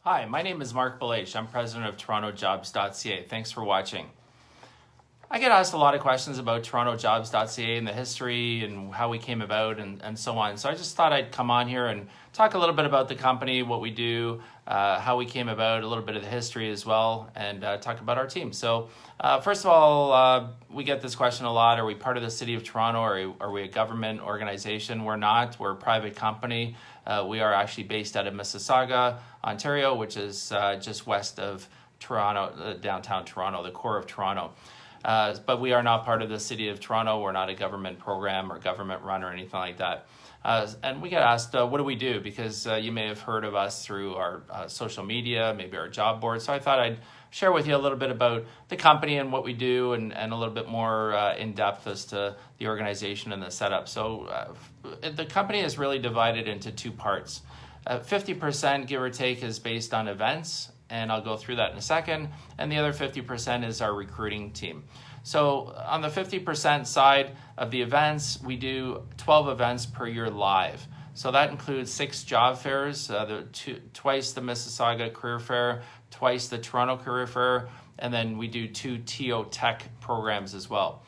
Hi, my name is Mark Belage. I'm president of TorontoJobs.ca. Thanks for watching. I get asked a lot of questions about TorontoJobs.ca and the history and how we came about and so on. So I just thought I'd come on here and talk a little bit about the company, what we do, how we came about, a little bit of the history as well, and talk about our team. So first of all, we get this question a lot. Are we part of the City of Toronto? Or are we a government organization? We're not. We're a private company. We are actually based out of Mississauga, Ontario, which is just west of Toronto, downtown Toronto, the core of Toronto. But we are not part of the City of Toronto. We're not a government program or government run or anything like that. And we get asked, what do we do? Because you may have heard of us through our social media, maybe our job board. So I thought I'd share with you a little bit about the company and what we do and a little bit more in depth as to the organization and the setup. So the company is really divided into two parts. 50%, give or take, is based on events, and I'll go through that in a second. And the other 50% is our recruiting team. So on the 50% side of the events, we do 12 events per year live. So that includes 6 job fairs, twice the Mississauga Career Fair, twice the Toronto Career Fair, and then we do 2 TO Tech programs as well.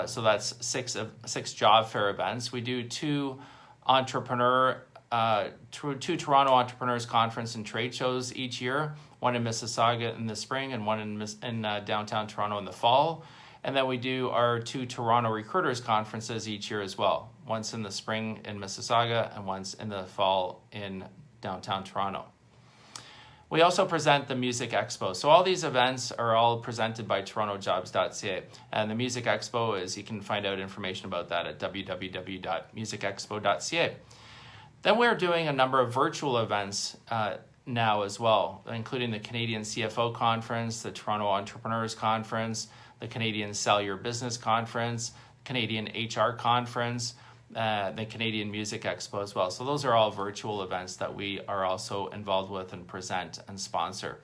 So that's 6 job fair events. We do 2 Toronto Entrepreneurs Conference and trade shows each year, one in Mississauga in the spring and one in downtown Toronto in the fall. And then we do our 2 Toronto Recruiters Conferences each year as well, once in the spring in Mississauga and once in the fall in downtown Toronto. We also present the Music Expo. So all these events are all presented by TorontoJobs.ca. And the Music Expo is, you can find out information about that at www.musicexpo.ca. Then we're doing a number of virtual events now as well, including the Canadian CFO Conference, the Toronto Entrepreneurs Conference, the Canadian Sell Your Business Conference, Canadian HR Conference, the Canadian Music Expo as well. So those are all virtual events that we are also involved with and present and sponsor.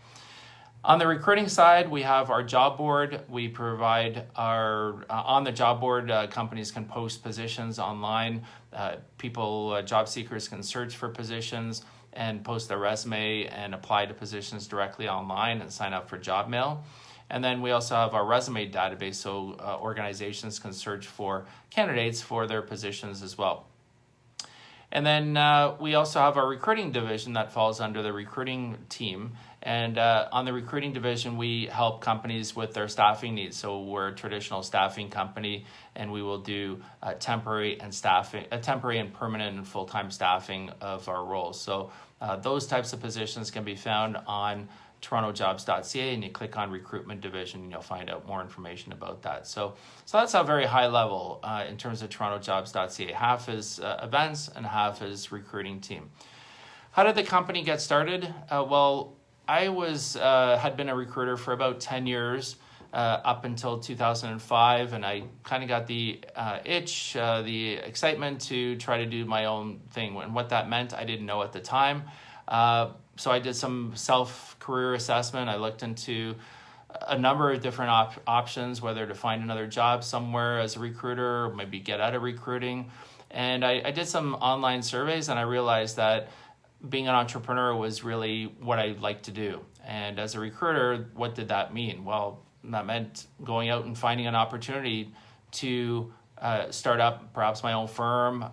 On the recruiting side, we have our job board. We provide our, on the job board, companies can post positions online. Job seekers can search for positions and post their resume and apply to positions directly online and sign up for job mail. And then we also have our resume database, so organizations can search for candidates for their positions as well. And then we also have our recruiting division that falls under the recruiting team. And on the recruiting division, we help companies with their staffing needs. So we're a traditional staffing company, and we will do temporary and permanent and full-time staffing of our roles. So those types of positions can be found on TorontoJobs.ca, and you click on Recruitment Division and you'll find out more information about that. So that's a very high level in terms of TorontoJobs.ca. Half is events and half is recruiting team. How did the company get started? Well, I had been a recruiter for about 10 years up until 2005, and I kind of got the itch, the excitement to try to do my own thing. And what that meant, I didn't know at the time. So I did some self-career assessment. I looked into a number of different options, whether to find another job somewhere as a recruiter, or maybe get out of recruiting. And I did some online surveys, and I realized that being an entrepreneur was really what I like to do. And as a recruiter, what did that mean? Well, that meant going out and finding an opportunity to start up perhaps my own firm,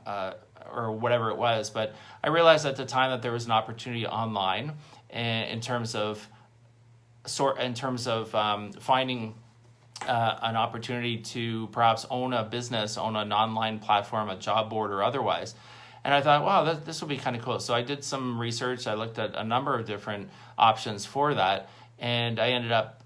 or whatever it was. But I realized at the time that there was an opportunity online in terms of finding an opportunity to perhaps own a business, own an online platform, a job board or otherwise. And I thought, wow, this will be kind of cool. So I did some research. I looked at a number of different options for that, and I ended up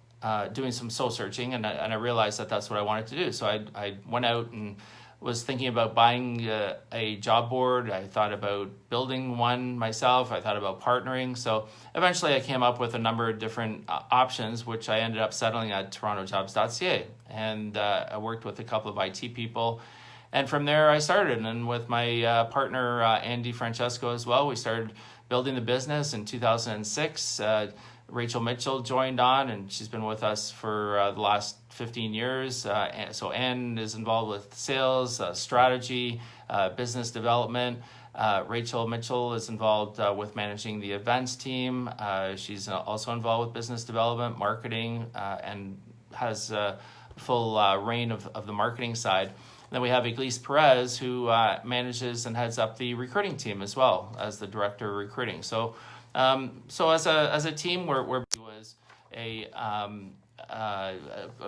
doing some soul searching, and I realized that that's what I wanted to do. So I went out and was thinking about buying a job board. I thought about building one myself. I thought about partnering. So eventually I came up with a number of different options, which I ended up settling at TorontoJobs.ca. And I worked with a couple of IT people. And from there I started. And with my partner, Andy Francesco as well, we started building the business in 2006. Rachel Mitchell joined on, and she's been with us for the last 15 years. So Ann is involved with sales, strategy, business development. Rachel Mitchell is involved with managing the events team. She's also involved with business development, marketing, and has full reign of the marketing side. Then we have Iglesias Perez, who manages and heads up the recruiting team as well as the director of recruiting. So as a team, we're was a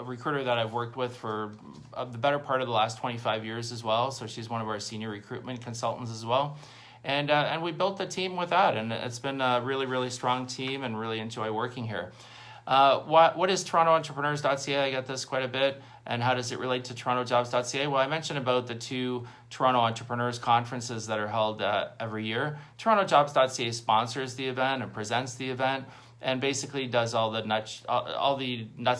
recruiter that I've worked with for the better part of the last 25 years as well. So she's one of our senior recruitment consultants as well. And we built the team with that, and it's been a really, really strong team, and really enjoy working here. What is TorontoEntrepreneurs.ca? I get this quite a bit. And how does it relate to TorontoJobs.ca? Well, I mentioned about the 2 Toronto Entrepreneurs Conferences that are held every year. TorontoJobs.ca sponsors the event and presents the event, and basically does all the nuts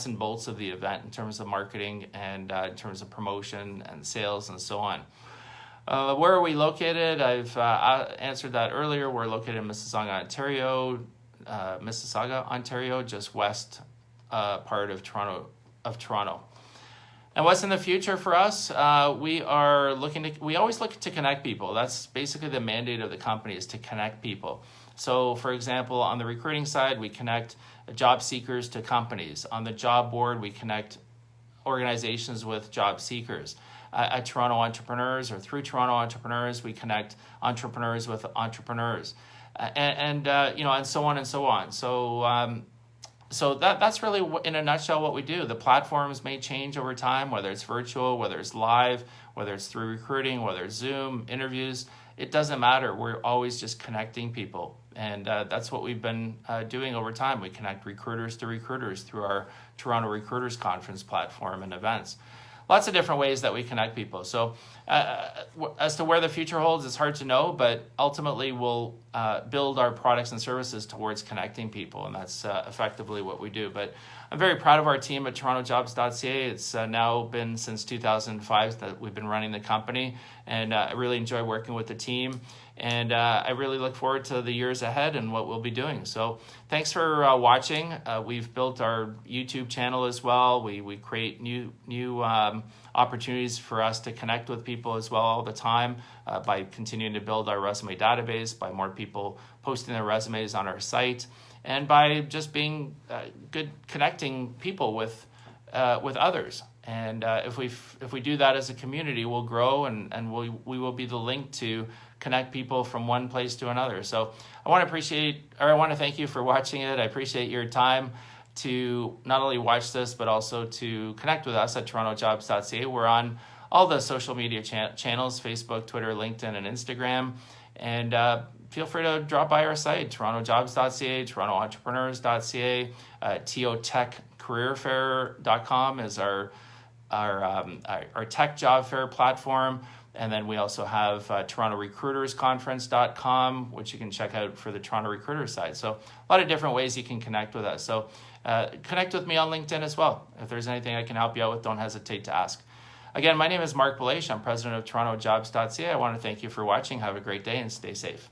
and bolts of the event in terms of marketing and in terms of promotion and sales and so on. Where are we located? I've answered that earlier. We're located in Mississauga, Ontario, just west part of Toronto. And what's in the future for us? We always look to connect people. That's basically the mandate of the company, is to connect people. So, for example, on the recruiting side, we connect job seekers to companies. On the job board, we connect organizations with job seekers. At Toronto Entrepreneurs, or through Toronto Entrepreneurs, we connect entrepreneurs with entrepreneurs, and so on and so on. So that's really, in a nutshell, what we do. The platforms may change over time, whether it's virtual, whether it's live, whether it's through recruiting, whether it's Zoom, interviews. It doesn't matter. We're always just connecting people. And that's what we've been doing over time. We connect recruiters to recruiters through our Toronto Recruiters Conference platform and events. Lots of different ways that we connect people. So as to where the future holds, it's hard to know, but ultimately we'll build our products and services towards connecting people, and that's effectively what we do. But I'm very proud of our team at TorontoJobs.ca. It's now been since 2005 that we've been running the company, and I really enjoy working with the team. And I really look forward to the years ahead and what we'll be doing. So thanks for watching. We've built our YouTube channel as well. We create new opportunities for us to connect with people as well all the time by continuing to build our resume database, by more people posting their resumes on our site, and by just being good connecting people with others. And if we do that as a community, we'll grow, and we will be the link to connect people from one place to another. So I want to thank you for watching it. I appreciate your time to not only watch this, but also to connect with us at TorontoJobs.ca. We're on all the social media channels, Facebook, Twitter, LinkedIn, and Instagram. And feel free to drop by our site, TorontoJobs.ca, TorontoEntrepreneurs.ca, TOTechCareerFair.com is our tech job fair platform. And then we also have TorontoRecruitersConference.com, which you can check out for the Toronto Recruiters side. So a lot of different ways you can connect with us. So connect with me on LinkedIn as well. If there's anything I can help you out with, don't hesitate to ask. Again, my name is Mark Belache. I'm president of TorontoJobs.ca. I want to thank you for watching. Have a great day and stay safe.